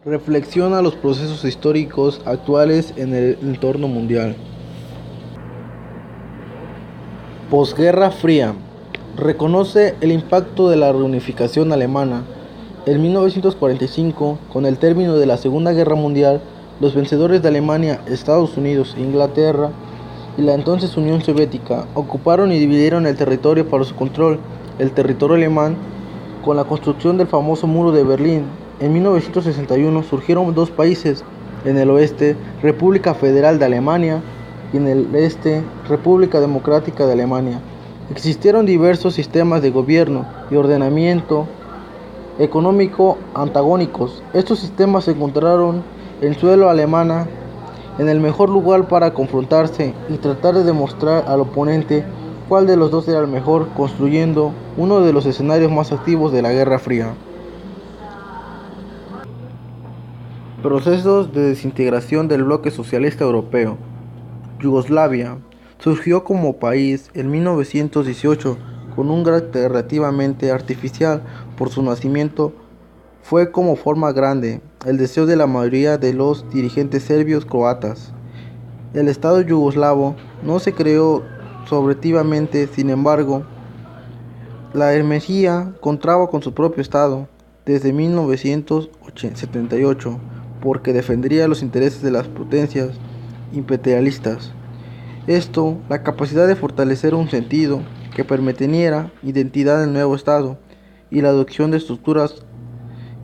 Reflexiona los procesos históricos actuales en el entorno mundial. Posguerra Fría. Reconoce el impacto de la reunificación alemana. En 1945, con el término de la Segunda Guerra Mundial, los vencedores de Alemania, Estados Unidos, Inglaterra y la entonces Unión Soviética ocuparon y dividieron el territorio para su control. El territorio alemán, con la construcción del famoso Muro de Berlín, en 1961 surgieron dos países, en el oeste, República Federal de Alemania, y en el este, República Democrática de Alemania. Existieron diversos sistemas de gobierno y ordenamiento económico antagónicos. Estos sistemas se encontraron en suelo alemana en el mejor lugar para confrontarse y tratar de demostrar al oponente cuál de los dos era el mejor, construyendo uno de los escenarios más activos de la Guerra Fría. Procesos de desintegración del bloque socialista europeo. Yugoslavia surgió como país en 1918 con un carácter relativamente artificial por su nacimiento. Fue como forma grande el deseo de la mayoría de los dirigentes serbios croatas. El Estado yugoslavo no se creó sobretivamente, sin embargo, la Hermesía contaba con su propio Estado desde 1978 porque defendría los intereses de las potencias imperialistas. Esto, la capacidad de fortalecer un sentido que permitiera identidad del nuevo Estado y la adopción de estructuras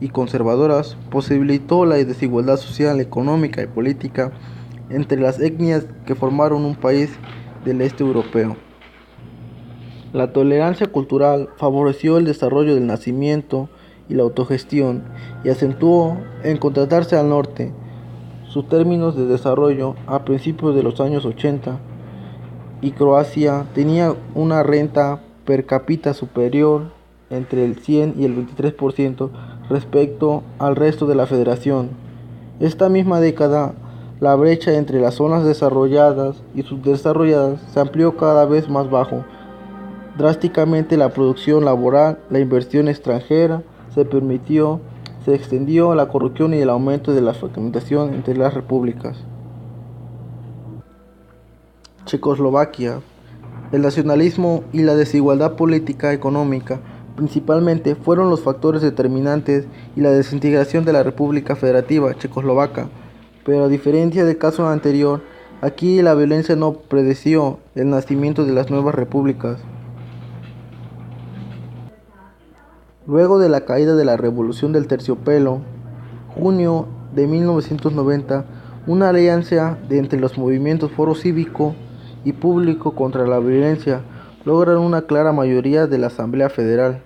y conservadoras, posibilitó la desigualdad social, económica y política entre las etnias que formaron un país del este europeo. La tolerancia cultural favoreció el desarrollo del nacimiento y la autogestión y acentuó en contratarse al norte. Sus términos de desarrollo a principios de los años 80 y Croacia tenía una renta per cápita superior entre el 100 y el 23% respecto al resto de la federación. Esta misma década, la brecha entre las zonas desarrolladas y subdesarrolladas se amplió cada vez más bajo. Drásticamente la producción laboral, la inversión extranjera se extendió la corrupción y el aumento de la fragmentación entre las repúblicas. Checoslovaquia. El nacionalismo y la desigualdad política económica principalmente fueron los factores determinantes y la desintegración de la República Federativa Checoslovaca, pero a diferencia del caso anterior, aquí la violencia no predeció el nacimiento de las nuevas repúblicas. Luego de la caída de la Revolución del Terciopelo, junio de 1990, una alianza entre los movimientos Foro Cívico y Público contra la Violencia lograron una clara mayoría de la Asamblea Federal.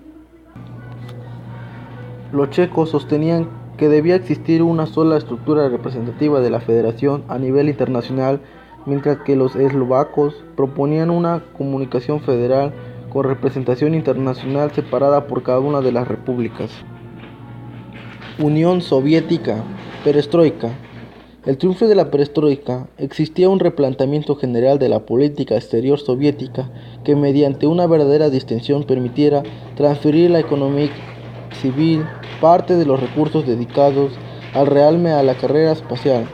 Los checos sostenían que debía existir una sola estructura representativa de la federación a nivel internacional, mientras que los eslovacos proponían una comunicación federal con representación internacional separada por cada una de las repúblicas. Unión Soviética, Perestroika. El triunfo de la perestroika existía un replanteamiento general de la política exterior soviética que mediante una verdadera distensión permitiera transferir la economía civil, parte de los recursos dedicados al realme a la carrera espacial,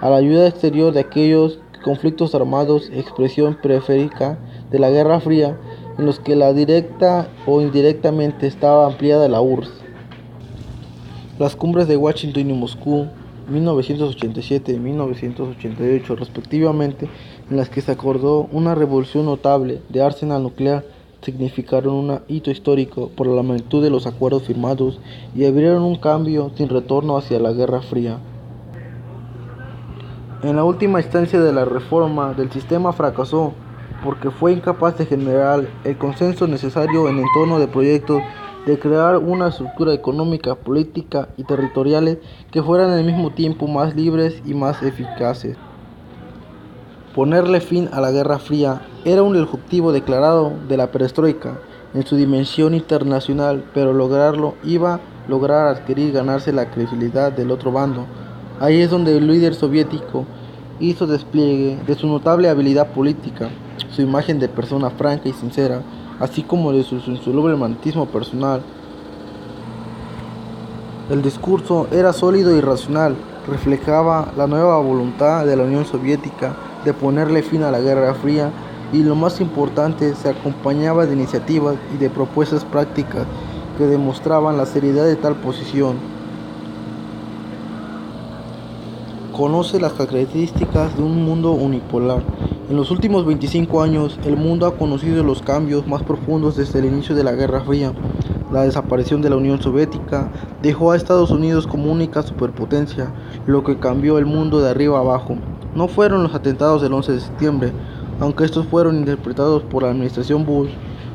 a la ayuda exterior de aquellos conflictos armados, expresión periférica de la Guerra Fría, en los que la directa o indirectamente estaba ampliada la URSS. Las cumbres de Washington y Moscú, 1987 y 1988 respectivamente, en las que se acordó una revolución notable de arsenal nuclear, significaron un hito histórico por la magnitud de los acuerdos firmados y abrieron un cambio sin retorno hacia la Guerra Fría. En la última instancia de la reforma del sistema fracasó porque fue incapaz de generar el consenso necesario en torno de proyectos de crear una estructura económica, política y territoriales que fueran al mismo tiempo más libres y más eficaces. Ponerle fin a la Guerra Fría era un objetivo declarado de la perestroika en su dimensión internacional, pero lograrlo iba a lograr adquirir ganarse la credibilidad del otro bando. Ahí es donde el líder soviético hizo despliegue de su notable habilidad política, su imagen de persona franca y sincera, así como de su insoluble magnetismo personal. El discurso era sólido y racional, reflejaba la nueva voluntad de la Unión Soviética de ponerle fin a la Guerra Fría y lo más importante, se acompañaba de iniciativas y de propuestas prácticas que demostraban la seriedad de tal posición. Conoce las características de un mundo unipolar. En los últimos 25 años, el mundo ha conocido los cambios más profundos desde el inicio de la Guerra Fría. La desaparición de la Unión Soviética dejó a Estados Unidos como única superpotencia, lo que cambió el mundo de arriba abajo. No fueron los atentados del 11 de septiembre, aunque estos fueron interpretados por la administración Bush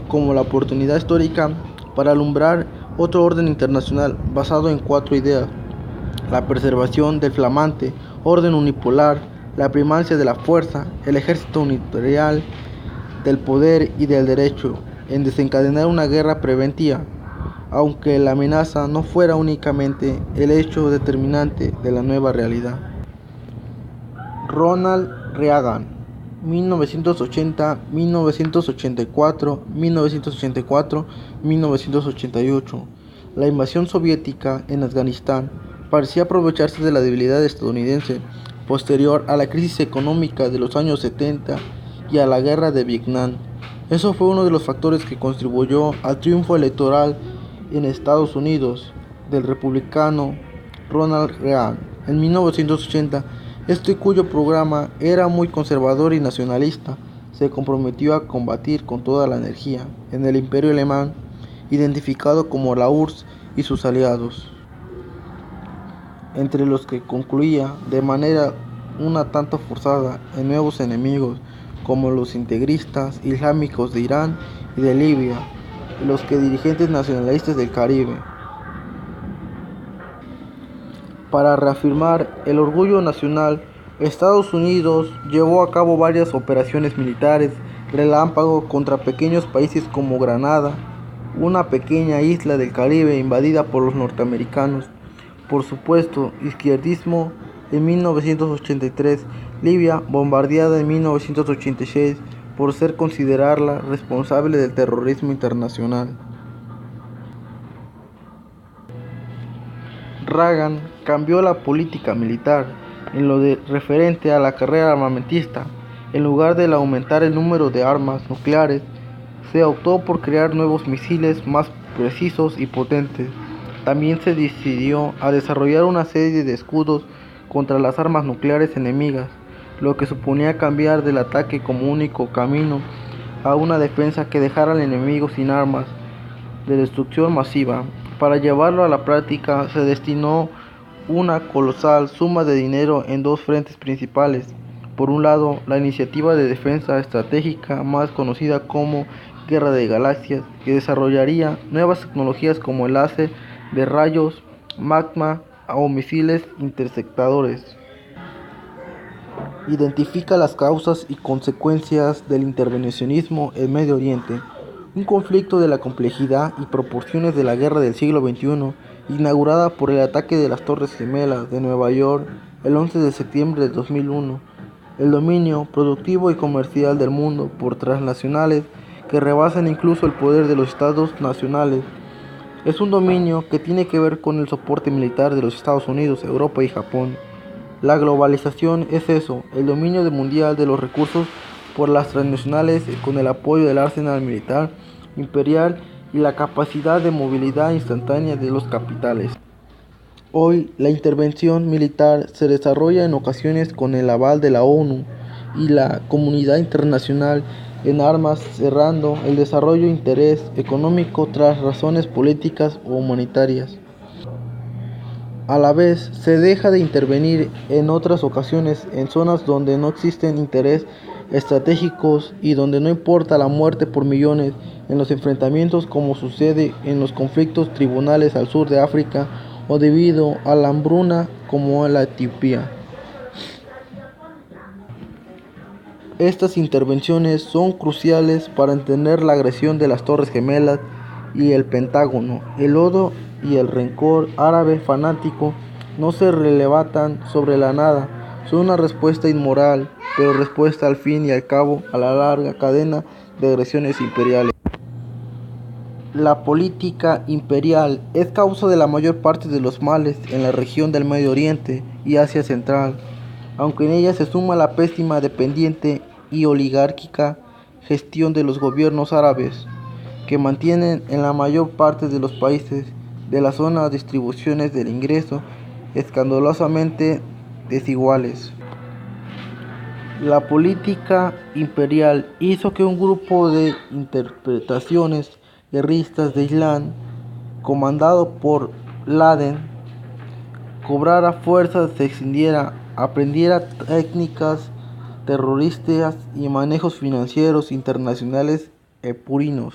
como la oportunidad histórica para alumbrar otro orden internacional basado en 4 ideas: la preservación del flamante orden unipolar, la primacia de la fuerza, el ejército unitario del poder y del derecho, en desencadenar una guerra preventiva, aunque la amenaza no fuera únicamente el hecho determinante de la nueva realidad. Ronald Reagan, 1980, 1984, 1984, 1988. La invasión soviética en Afganistán parecía aprovecharse de la debilidad estadounidense posterior a la crisis económica de los años 70 y a la guerra de Vietnam. Eso fue uno de los factores que contribuyó al triunfo electoral en Estados Unidos del republicano Ronald Reagan en 1980, cuyo programa era muy conservador y nacionalista. Se comprometió a combatir con toda la energía en el Imperio Alemán, identificado como la URSS y sus aliados, entre los que concluía de manera una tanto forzada en nuevos enemigos como los integristas islámicos de Irán y de Libia, y los dirigentes nacionalistas del Caribe. Para reafirmar el orgullo nacional, Estados Unidos llevó a cabo varias operaciones militares relámpago contra pequeños países como Granada, una pequeña isla del Caribe invadida por los norteamericanos. Por supuesto, izquierdismo en 1983, Libia bombardeada en 1986 por ser considerarla responsable del terrorismo internacional. Reagan cambió la política militar en lo referente a la carrera armamentista. En lugar de aumentar el número de armas nucleares, se optó por crear nuevos misiles más precisos y potentes. También se decidió a desarrollar una serie de escudos contra las armas nucleares enemigas, lo que suponía cambiar del ataque como único camino a una defensa que dejara al enemigo sin armas de destrucción masiva. Para llevarlo a la práctica se destinó una colosal suma de dinero en 2 frentes principales. Por un lado, la iniciativa de defensa estratégica más conocida como Guerra de Galaxias, que desarrollaría nuevas tecnologías como el láser de rayos, magma o misiles interceptadores. Identifica las causas y consecuencias del intervencionismo en Medio Oriente, un conflicto de la complejidad y proporciones de la guerra del siglo XXI, inaugurada por el ataque de las Torres Gemelas de Nueva York el 11 de septiembre de 2001. El dominio productivo y comercial del mundo por transnacionales que rebasan incluso el poder de los estados nacionales. Es un dominio que tiene que ver con el soporte militar de los Estados Unidos, Europa y Japón. La globalización es eso, el dominio mundial de los recursos por las transnacionales con el apoyo del arsenal militar imperial y la capacidad de movilidad instantánea de los capitales. Hoy, la intervención militar se desarrolla en ocasiones con el aval de la ONU y la comunidad internacional en armas, cerrando el desarrollo de interés económico tras razones políticas o humanitarias. A la vez, se deja de intervenir en otras ocasiones en zonas donde no existen intereses estratégicos y donde no importa la muerte por millones en los enfrentamientos, como sucede en los conflictos tribales al sur de África o debido a la hambruna como en la Etiopía. Estas intervenciones son cruciales para entender la agresión de las Torres Gemelas y el Pentágono. El odio y el rencor árabe fanático no se levantan sobre la nada, son una respuesta inmoral, pero respuesta al fin y al cabo a la larga cadena de agresiones imperiales. La política imperial es causa de la mayor parte de los males en la región del Medio Oriente y Asia Central, aunque en ella se suma la pésima, dependiente y oligárquica gestión de los gobiernos árabes, que mantienen en la mayor parte de los países de la zona distribuciones del ingreso escandalosamente desiguales. La política imperial hizo que un grupo de interpretaciones guerristas de Islam, comandado por Laden, cobrara fuerza, se extendiera, aprendiera técnicas terroristas y manejos financieros internacionales purinos.